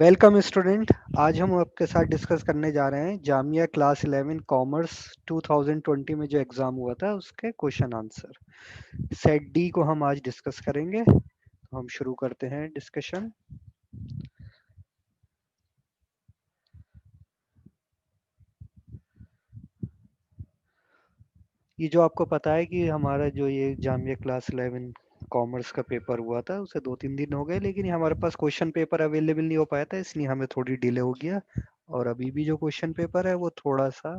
Welcome student. आज हम आपके साथ डिस्कस करने जा रहे हैं जामिया क्लास 11 कॉमर्स 2020 में जो एग्जाम हुआ था उसके क्वेश्चन आंसर। सेट डी को हम आज डिस्कस करेंगे, तो हम शुरू करते हैं डिस्कशन। ये जो आपको पता है कि हमारा जो ये जामिया क्लास 11 कॉमर्स का पेपर हुआ था उसे 2-3 दिन हो गए, लेकिन ये हमारे पास क्वेश्चन पेपर अवेलेबल नहीं हो पाया था, इसलिए हमें थोड़ी डिले हो गया। और अभी भी जो क्वेश्चन पेपर है वो थोड़ा सा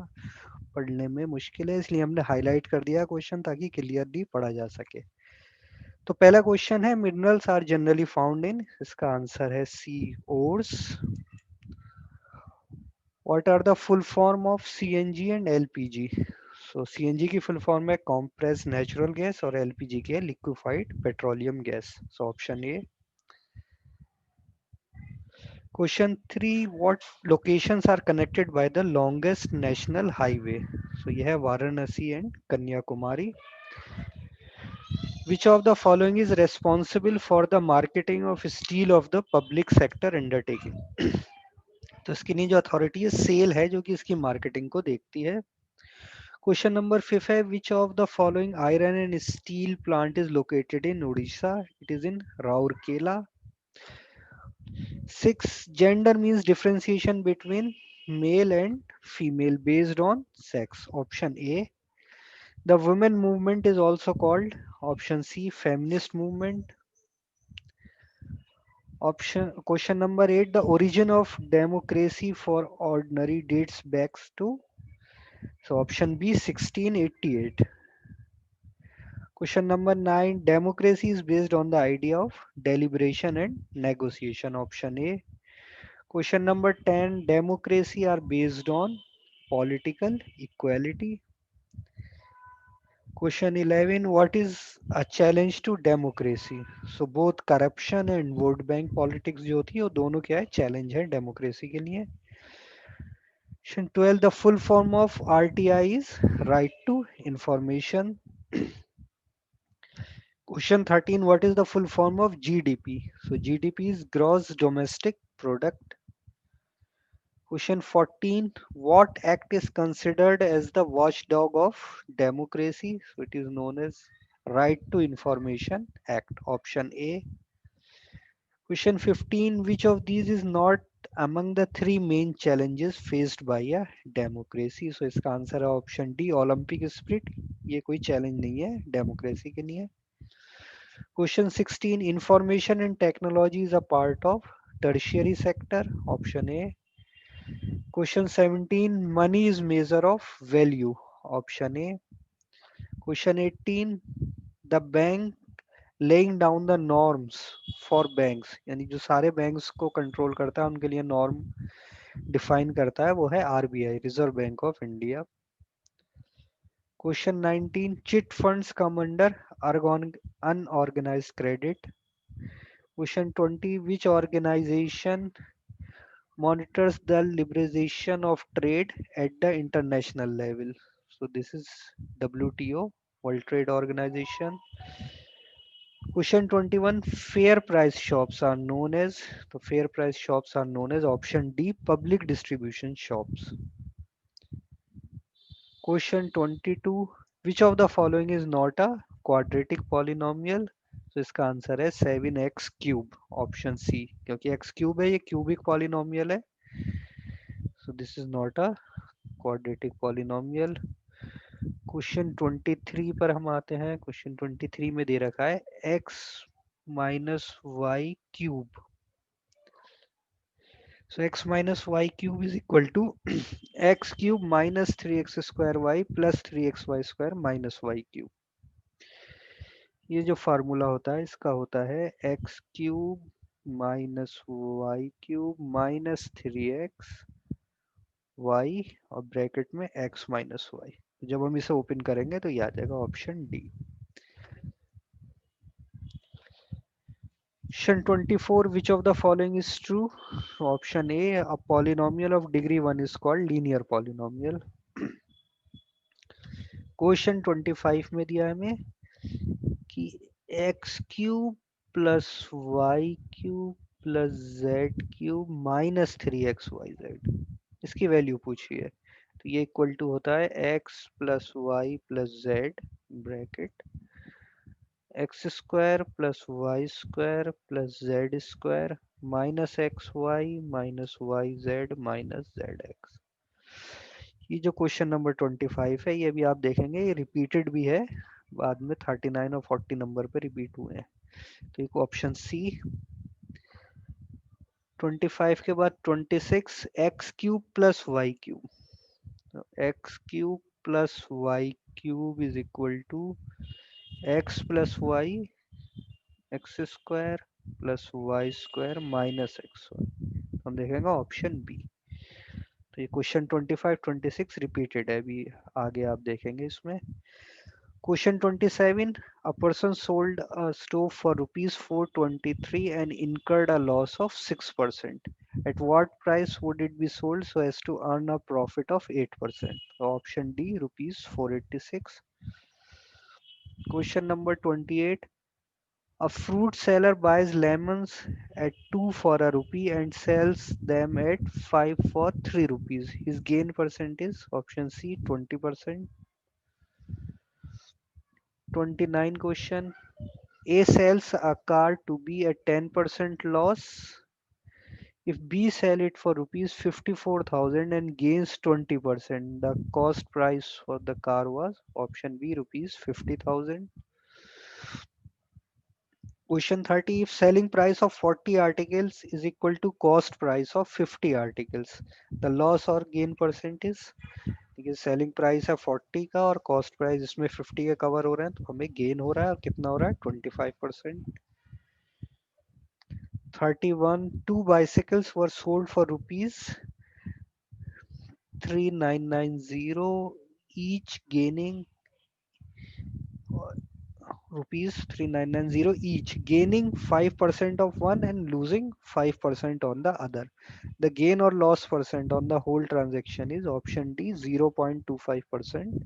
पढ़ने में मुश्किल है, इसलिए हमने हाईलाइट कर दिया क्वेश्चन ताकि क्लियरली पढ़ा जा सके। तो पहला क्वेश्चन है, minerals are generally found in, इसका आंसर है C ores. What are the full form of CNG and LPG? So CNG की फुल फॉर्म है कॉम्प्रेस नेचुरल गैस और एलपीजी की है liquefied petroleum gas. So option A. Question three, what locations are connected by the longest national highway? So यह है Varanasi and Kanyakumari. Which of the following is responsible for the marketing of steel of the public sector undertaking? तो इसकी नहीं जो authority है cell है जो कि इसकी मार्केटिंग को देखती है। क्वेश्चन नंबर 5 है, विच of the following iron and steel plant is located in Orissa? It is in Rourkela. 6, gender means differentiation between male and female based on sex. Option A. The women movement is also called, option C, feminist movement. Option question number 8, the origin of democracy for ordinary dates back to, so option B, 1688. Question number 9, democracy is based on the idea of deliberation and negotiation. Option A. Question number 10, democracy are based on political equality. Question 11, what is a challenge to democracy? So both corruption and vote bank politics जो होती है वो दोनों क्या है, challenge है democracy के लिए। Question 12, the full form of RTI is right to information. Question 13, what is the full form of GDP? So GDP is gross domestic product. Question 14, what act is considered as the watchdog of democracy? So it is known as Right to Information Act. Option A. Question 15, which of these is not among the three main challenges faced by a democracy? So इसका answer है option D, Olympic spirit. ये कोई challenge नहीं है democracy के लिए। Question 16, information and technology is a part of tertiary sector. Option A. Question 17, money is measure of value. Option A. Question 18, the bank laying down the norms for banks, यानी जो सारे banks को control करता है उनके लिए norm define करता है वो है RBI, reserve bank of India. Question 19, chit funds come under unorganised credit. Question 20, which organisation monitors the liberalization of trade at the international level? So this is WTO, World Trade Organization. Question 21, fair price shops are known as, the fair price shops are known as option D, public distribution shops. Question 22, which of the following is not a quadratic polynomial? तो इसका answer है 7x cube, option C, क्योंकि x cube है ये cubic polynomial है। So this is not a quadratic polynomial. Question 23 पर हम आते हैं। क्वेश्चन 23 में दे रखा है x minus y cube. So x minus y cube is equal to x cube minus 3x square y plus 3xy square minus y cube। ये जो formula होता है इसका होता है x cube minus y cube minus 3x y और bracket में x minus y. जब हम इसे ओपन करेंगे तो ये आ जाएगा option D. Question 24, which of the following is true? Option A, a polynomial of degree 1 is called linear polynomial. Question 25 में दिया है हमें कि x cube plus y cube plus z cube minus 3xyz, इसकी वैल्यू पूछी है। तो ये इक्वल टू होता है x plus y plus z bracket x square plus y square plus z square minus x y minus y z minus z x. ये जो question number 25 है, ये भी आप देखेंगे ये रिपीटेड भी है, बाद में 39 और 40 नंबर पे रिपीट हुए हैं। तो एक ऑप्शन सी। 25 के बाद 26 x cube plus y cube, तो x cube plus y cube is equal to x plus y x square plus y square minus x y. हम देखेंगे ऑप्शन बी। तो ये क्वेश्चन 25 26 रिपीटेड है, अभी आगे आप देखेंगे इसमें। Question 27, a person sold a stove for rupees 423 and incurred a loss of 6%. At what price would it be sold so as to earn a profit of 8%? Option D, rupees 486. Question number 28, a fruit seller buys lemons at 2 for a rupee and sells them at 5 for 3 rupees. His gain percent is option C, 20%. 29 question, A sells a car to B at 10% loss. If B sell it for rupees 54,000 and gains 20%, the cost price for the car was option B, rupees 50,000. Question 30, if selling price of 40 articles is equal to cost price of 50 articles, the loss or gain percent is, देखिए selling price है 40 का और cost price इसमें 50 के cover हो रहे हैं, तो हमें गेन हो रहा है, और कितना हो रहा है 25%। 31, two bicycles were sold for rupees 3990 each, gaining rupees 3990 each, gaining 5% of one and losing 5% on the other. The gain or loss percent on the whole transaction is option D, 0.25%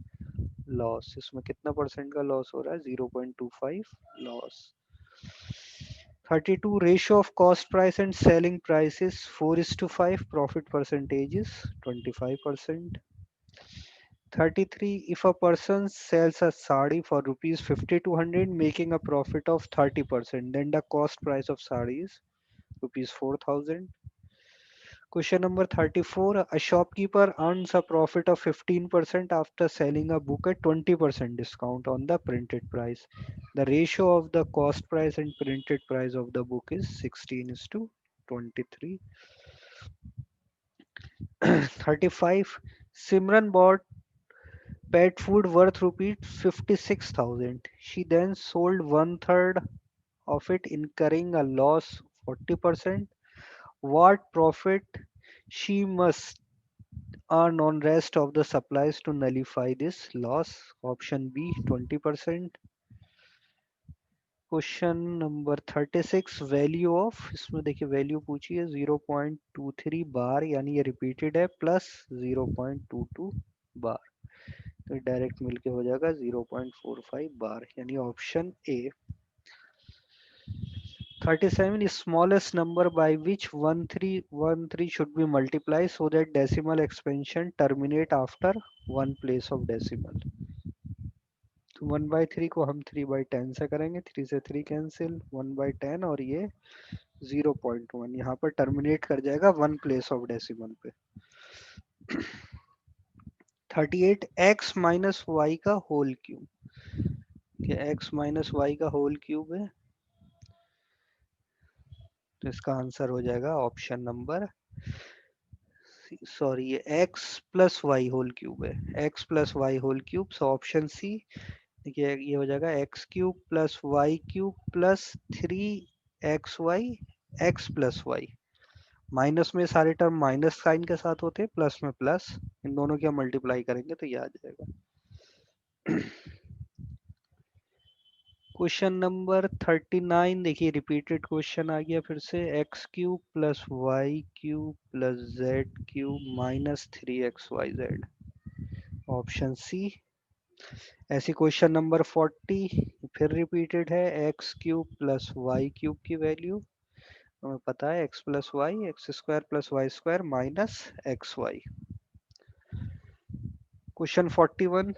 loss. इसमें कितना percent का loss हो रहा है, 0.25 loss. 32, ratio of cost price and selling price is 4:5, profit percentage is 25%. 33, if a person sells a sari for rupees 5200 making a profit of 30%, then the cost price of sari is rupees 4000. Question number 34, a shopkeeper earns a profit of 15% after selling a book at 20% discount on the printed price. The ratio of the cost price and printed price of the book is 16:23. 35, Simran bought pet food worth rupees 56,000. She then sold one third of it, incurring a loss 40%. What profit she must earn on rest of the supplies to nullify this loss? Option B, 20%. Question number 36, value of, इसमें देखिए value पूछी है 0.23 बार, यानी ये repeated है, plus 0.22 बार, तो direct मिलके हो जाएगा 0.45 बार, यानी option A. 37, smallest number by which 1313 should be multiplied so that decimal expansion terminate after one place of decimal. तो 1/3 को हम 3/10 से करेंगे, 3 से 3 कैंसिल, 1/10 और ये 0.1 यहाँ पर टर्मिनेट कर जाएगा वन प्लेस ऑफ डेसिमल पे। 38, x माइनस वाई का whole cube, x minus y का होल क्यूब है, तो इसका आंसर हो जाएगा ऑप्शन नंबर, सॉरी ये x plus y whole cube है, x plus y whole cube, so option C. देखिए ये हो जाएगा x cube plus y cube plus 3xy x plus y, minus में सारे टर्म माइनस साइन के साथ होते हैं, प्लस में प्लस, इन दोनों की हम मल्टीप्लाई करेंगे तो ये आ जाएगा। क्वेश्चन नंबर 39, देखिए रिपीटेड क्वेश्चन आ गया फिर से, x cube plus y cube plus z cube minus 3xyz, option C. ऐसी क्वेश्चन नंबर 40 फिर रिपीटेड है, x cube plus y cube की वैल्यू हमें पता है x plus y x square plus y square minus x y. Question 41।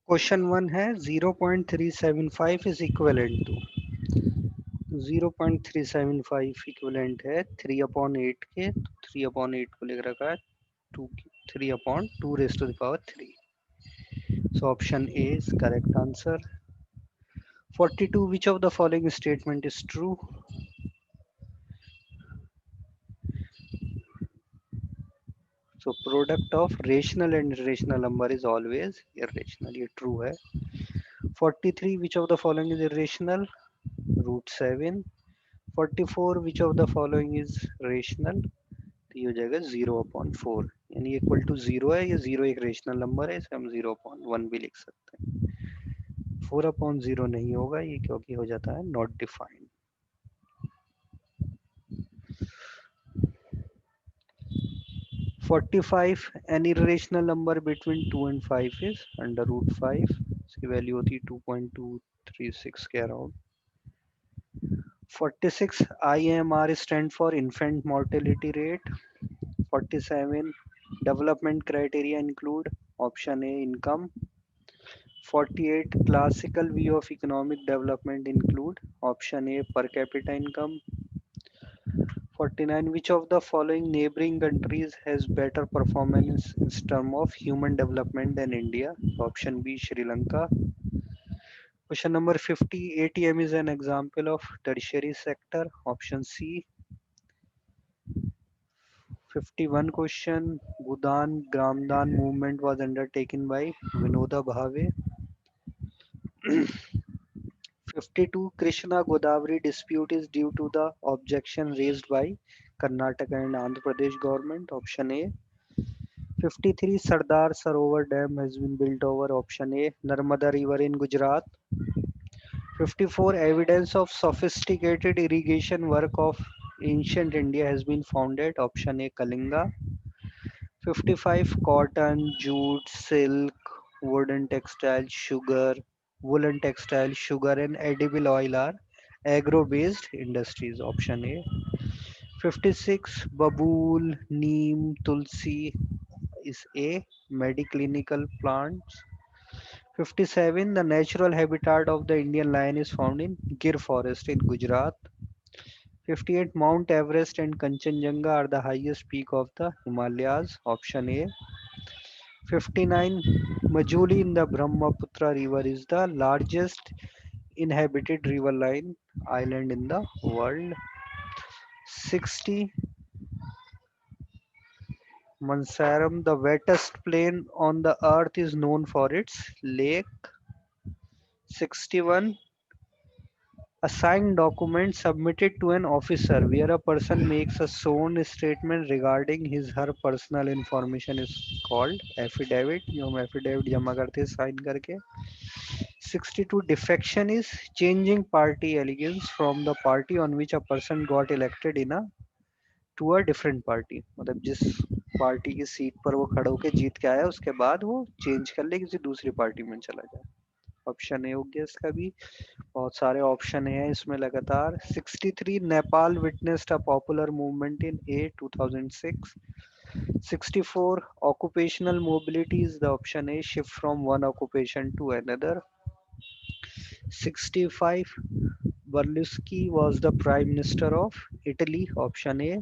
Question 1 है 0.375 is equivalent to 0.375 equivalent है 3/8 के, तो 3/8 को लिख रखा है 2 3/2 raise to the power 3। So option A is correct answer. 42. Which of the following statement is true? So product of rational and irrational number is always irrational. ये true है. 43. Which of the following is irrational? Root 7. 44. Which of the following is rational? तो ये हो जाएगा 0/4, यानी equal to 0 है, ये 0 एक रेशनल नंबर है, इसे हम 0/1 भी लिख सकते हैं। 4/0 नहीं होगा ये, क्योंकि हो जाता है not defined. 45. An irrational number between 2 and 5 is under root 5, इसकी वैल्यू होती है 2.236 के around. 46. IMR stand for infant mortality rate. 47. Development criteria include option A income. 48. Classical view of economic development include option A per capita income. 49. Which of the following neighboring countries has better performance in terms of human development than India? Option B Sri Lanka. Question number 50. ATM is an example of tertiary sector. Option C. 51 question. Bhudan Gramdan movement was undertaken by Vinoda Bhave. 52. Krishna Godavari dispute is due to the objection raised by Karnataka and Andhra Pradesh government. Option A. 53. Sardar Sarovar Dam has been built over option A. Narmada River in Gujarat. 54. Evidence of sophisticated irrigation work of ancient India has been found at option A. Kalinga. 55. Cotton, jute, silk, wooden textile, sugar, woolen textile, sugar and edible oil are agro-based industries. Option A. 56. Babool, neem, tulsi is a mediclinical plants. 57. The natural habitat of the Indian lion is found in Gir forest in Gujarat. 58. Mount Everest and Kanchenjunga are the highest peak of the Himalayas. Option A. 59. Majuli in the Brahmaputra river is the largest inhabited river line island in the world. 60. Mansaram, the wettest plain on the earth, is known for its lake. 61. A signed document submitted to an officer where a person makes a sworn statement regarding his her personal information is called affidavit, जो हम affidavit जमा करते हैं sign करके। 62. Defection is changing party allegiance from the party on which a person got elected in a to a different party, मतलब जिस party की seat पर वो खड़ा होकर जीत के आया उसके बाद वो चेंज कर ले, किसी दूसरी पार्टी में चला जाए। ऑप्शन ए हो गया इसका भी। बहुत सारे ऑप्शन है इसमें लगातार। 63. Nepal witnessed a popular movement in A 2006. 64. Occupational mobility is the option A, shift from one occupation to another. 65. Berlusconi was the Prime Minister of Italy. Option A.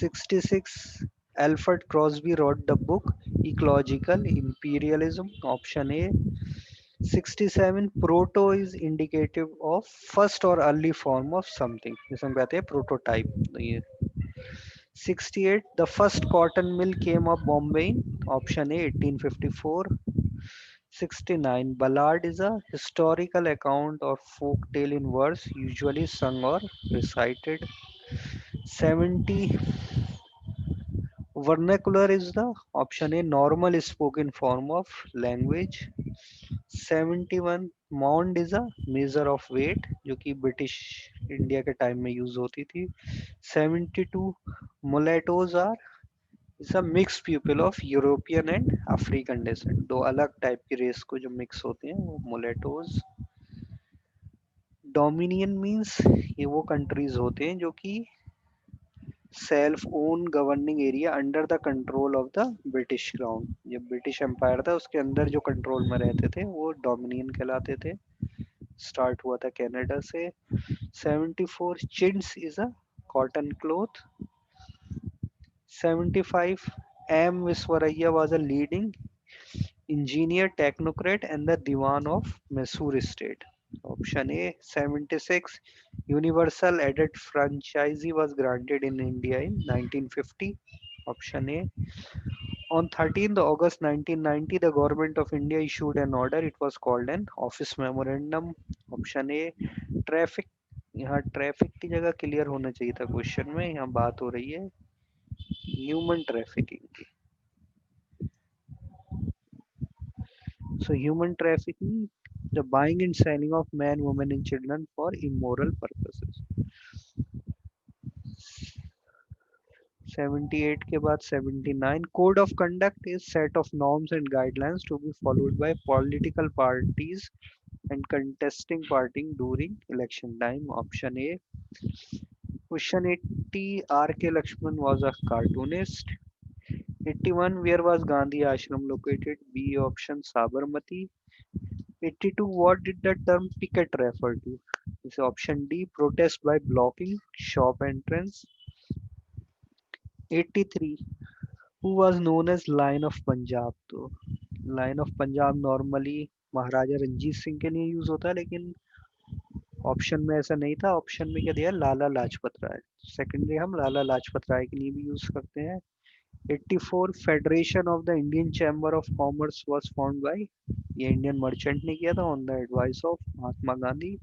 66. Alfred Crosby wrote the book Ecological Imperialism. Option A. 67. Proto is indicative of first or early form of something, जिसे हम कहते हैं prototype. तो ये 68. The first cotton mill came up Bombay in option A 1854. 69. Ballad is a historical account or folk tale in verse, usually sung or recited. 70. Vernacular is the option A normal spoken form of language. 71. Mound is a measure of weight जो कि British India के time में use होती थी। 72. Mulattoes are is a mix people of European and African descent, दो अलग type की race को जो मिक्स होते हैं वो मुलेटोज। डोमिनियन मींस ये वो कंट्रीज होते हैं जो कि self own governing area under the control of the British crown. जब ब्रिटिश एम्पायर था उसके अंदर जो कंट्रोल में रहते थे वो डोमिनियन कहलाते थे। स्टार्ट हुआ था कनाडा से। 74 chintz is a cotton cloth. 75 M Visvesvaraya was a leading engineer technocrat and the Diwan of Mysore state. Option A. 76 universal added franchise was granted in India in 1950. Option A. On 13th August 1990, the government of India issued an order. It was called an office memorandum. Option A. Traffic, यहाँ traffic की जगह clear होना चाहिए था question में, यहाँ बात हो रही है ह्यूमन ट्रैफिकिंग की। So human trafficking, the buying and selling of men, women and children for immoral purposes. 78 के बाद 79 code of conduct is set of norms and guidelines to be followed by political parties and contesting party during election time. Option A. Question 80 R.K. Lakshman was a cartoonist. 81 where was Gandhi ashram located? B option Sabarmati. 82 what did the term picket refer to? Is option D protest by blocking shop entrance. 83 who was known as Lion of Punjab? तो line of Punjab normally महाराजा रंजीत सिंह के लिए use होता है, लेकिन option में ऐसा नहीं था। ऑप्शन में क्या दिया, लाला लाजपत राय। सेकेंडली हम लाला लाजपत राय के लिए भी यूज करते हैं। 84 federation of the Indian chamber of commerce was found by, ये इंडियन मर्चेंट ने किया था on the advice of Mahatma Gandhi.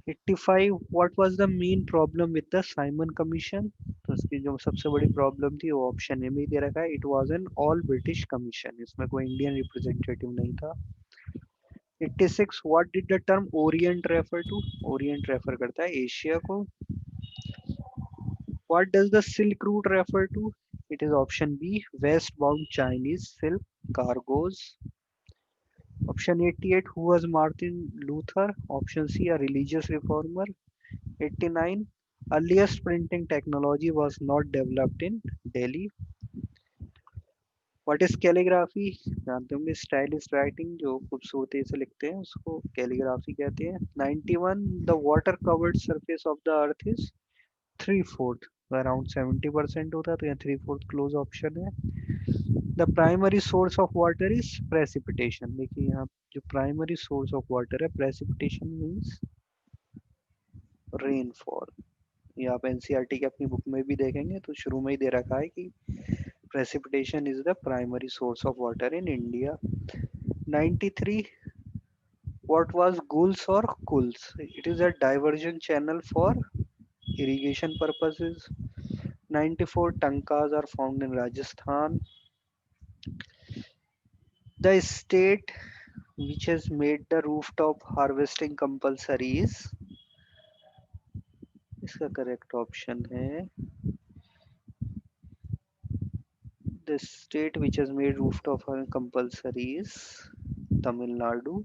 85 what was the main problem with the Simon commission? तो इसकी जो सबसे बड़ी प्रॉब्लम थी वो ऑप्शन ए में ही दे रखा है, it was an all British commission, इसमें कोई इंडियन रिप्रेजेंटेटिव नहीं था। 86 what did the term orient refer to? Orient refer करता है एशिया को। What does the silk route refer to? It is option B west bound Chinese silk cargoes. Option 88 who was Martin Luther? Option C a religious reformer. 89 earliest printing technology was not developed in Delhi. What is calligraphy? जानते होंगे stylish writing, जो खूबसूरती से लिखते हैं उसको calligraphy कहते हैं। 91 the water covered surface of the earth is 3/4, around 70% होता है, तो यहाँ 3/4 क्लोज ऑप्शन है। The primary source of water is precipitation. देखिए यहाँ जो प्राइमरी सोर्स ऑफ वाटर है, प्रेसिपिटेशन मीन्स रेनफॉल। ये आप एनसीईआरटी की अपनी बुक में भी देखेंगे तो शुरू में ही दे रखा है कि precipitation is the primary source of water in India. 93 what was Gulls or Kulls? It is a diversion channel for irrigation purposes. 94 tankas are found in Rajasthan. The state which has made the rooftop harvesting compulsory is, इसका correct option है, the state which has made rooftop compulsory is Tamil Nadu.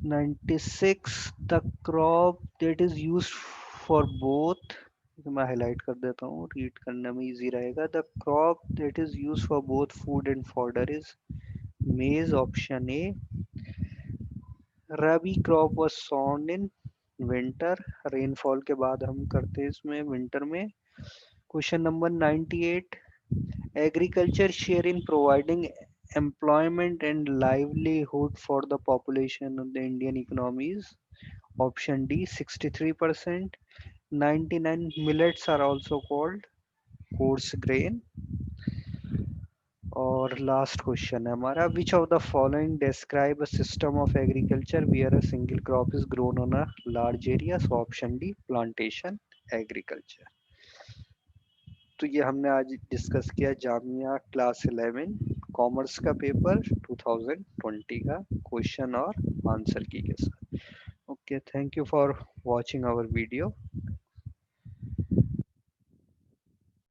96 the crop that is used for both, तो मैं highlight कर देता हूँ, read करने में easy रहेगा। The crop that is use for both food and fodder is maize. Option A. Rabi crop was sown in winter, rainfall के बाद हम करते हैं इसमें विंटर में। Question number 98 agriculture share in providing employment and livelihood for the population of the Indian economies. Option D 63%. 99 millets are also called coarse grain. और last question है हमारा, which of the following describe a system of agriculture where a single crop is grown on a large area? So option D plantation agriculture. तो ये हमने आज discuss किया Jamia class 11 commerce का paper 2020 का क्वेश्चन और आंसर की के साथ। Okay, thank you for watching our video.